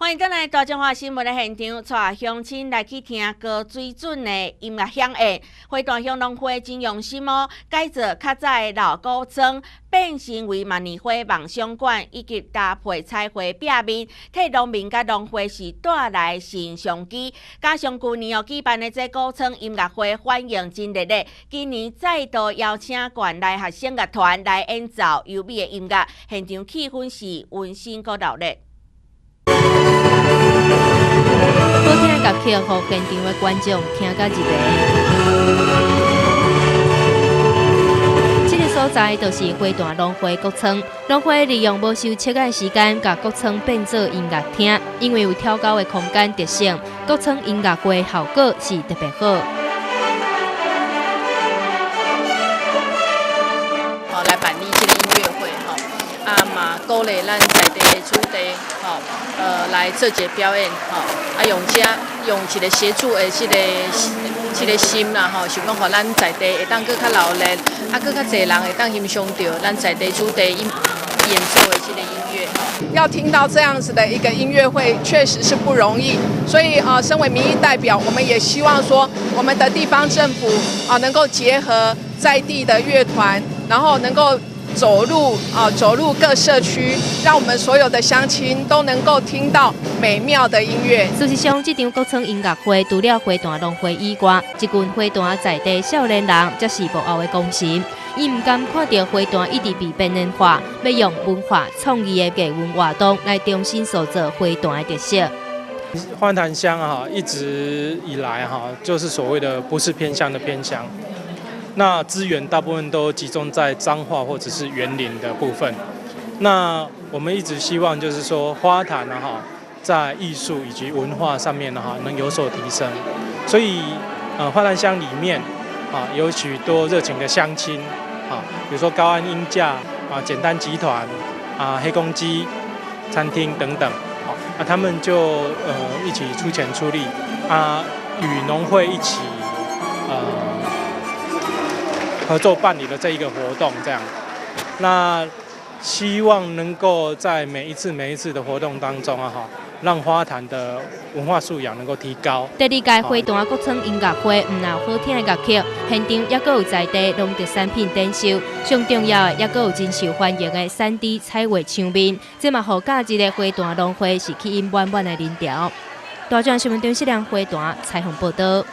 欢迎回来大中华新闻的现场，带乡亲来去听高水准的音乐响宴。花坛乡农会真用心哦，改造较早的老古庄，变成为万年花梦想馆，以及搭配彩绘壁面，替农民甲农会是带来新商机。加上去年举办的这古庄音乐会反应真热烈，今年再度邀请县内学生乐团来演奏优美的音乐，现场气氛是温馨搁热烈。好听的乐曲，互现场的观众听甲入迷。这个所在就是花坛农会国村，农会利用无收切的时间，把国村变做音乐厅，因为有挑高的空间特性，国村音乐会效果是特别好。来办理这个音乐会嘛鼓励咱在地的主题来做一个表演用一个协助的这个心啦想讲，互咱在地会当更较热烈，更较侪人会当欣赏到咱在地主题演奏的这个音乐要听到这样子的一个音乐会，确实是不容易。所以身为民意代表，我们也希望说，我们的地方政府能够结合在地的乐团，然后能够走入各社区，让我们所有的乡亲都能够听到美妙的音乐。事实上，这场国村音乐会除了花坛农会以外，一群花坛在地少年人才是幕后的功臣。伊唔甘看到花坛一直被边缘化，要用文化创意的艺文活动来重新塑造花坛的特色。花坛乡一直以来就是所谓的不是偏乡的偏乡。那资源大部分都集中在彰化或者是园林的部分。那我们一直希望就是说花坛在艺术以及文化上面能有所提升。所以花坛乡里面有许多热情的乡亲比如说高安鹰架简单集团黑公鸡餐厅等等他们就一起出钱出力与农会一起合作办理了这一个活动，这样，那希望能够在每一次的活动当中让花坛的文化素养能够提高。第二届花坛国村音乐会，唔有好听的乐曲，现场也阁有在地农特产品展售，上重要的也阁有真受欢迎的3D 彩绘墙面，这嘛互假日的花坛农会是吸引满满的人潮。大专新闻中心花坛采访报道。